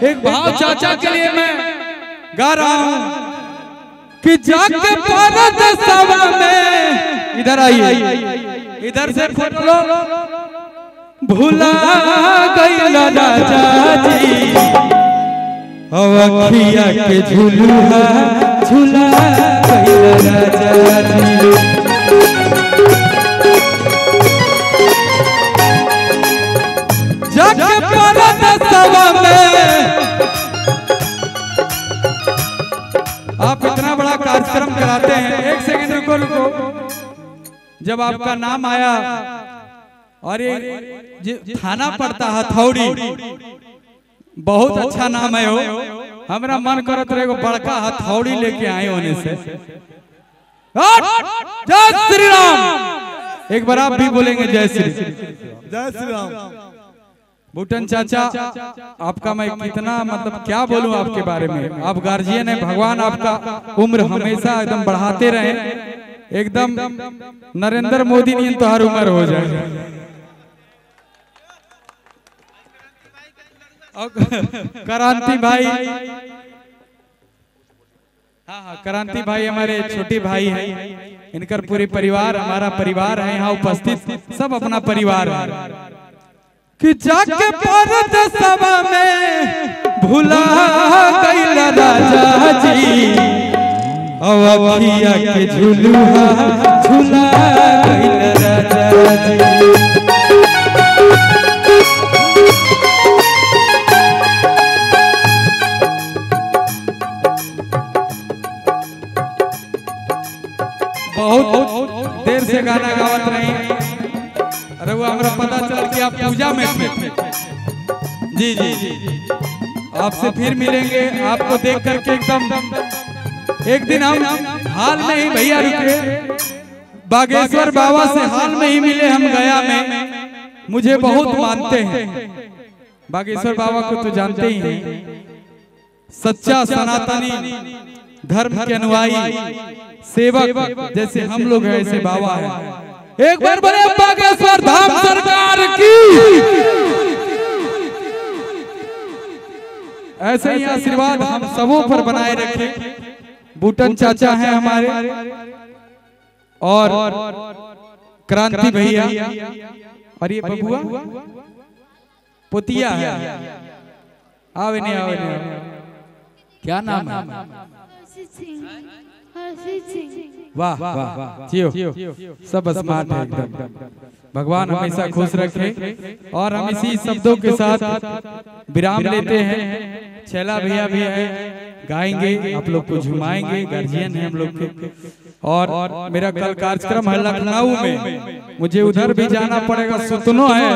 एक भाव चाचा के लिए मैं गा रहा हूं कि जाके परत सभा में, इधर आइए, इधर से फोटो लो, भुला गइल राजा जी अवखिया के झुलुहा झुला गइल राजा जी। जाके परत सभा में आप इतना बड़ा कार्यक्रम कराते हैं, एक सेकंड रुको। जब आपका नाम आया और ये थाना पड़ता हथौड़ी, बहुत अच्छा नाम है हो, हमारा मन करत रहे बड़का हथौड़ी लेके आए होने से। जय श्री राम, एक बार आप भी बोलेंगे जय श्री राम। बूटन चाचा, आपका मैं कितना मतलब क्या बोलूं आपके बारे में, आप गार्जियन है, भगवान आपका उम्र हमेशा एकदम बढ़ाते रहे, एकदम नरेंद्र मोदी नहीं तो हर उम्र हो जाए। क्रांति भाई, हाँ क्रांति भाई हमारे छोटे भाई हैं, इनका पूरे परिवार, हमारा परिवार है यहाँ उपस्थित, सब अपना परिवार है। कि जाके परत सभा में भुला गइल राजा जी अवखिया के झुलुहा झुला गइल राजा जी। बहुत देर से गाना गावत रही, अरे वो हमारा पता चल कि आप पूजा में थे। जी आपसे फिर मिलेंगे, आपको देख करके एकदम एक दिन हम हाल में ही भैया रुके, बागेश्वर बाबा से हाल में ही मिले हम गया में, मुझे बहुत मानते हैं, बागेश्वर बाबा को तो जानते ही हैं, सच्चा सनातनी धर्म के अनुयायी सेवक जैसे हम लोग हैं ऐसे बाबा है। एक बार बोले बागेश्वर धाम सरकार की, ऐसे ही आशीर्वाद हम सबों पर बनाए रखे। बूटन चाचा हैं हमारे और क्रांति भैया और ये बबुआ पोतिया है, आवे नहीं क्या नाम है? वाह वाह, जियो सब स्मार्ट है एकदम, भगवान हमेशा खुश रखे। और हम इसी शब्दों के साथ विराम लेते हैं। छैला भैया भी है, गाएंगे, आप लोग को झुमाएंगे, गार्जियन है हम लोग के। और मेरा कल कार्यक्रम है लखनऊ में, मुझे उधर भी जाना पड़ेगा, सुतनो है।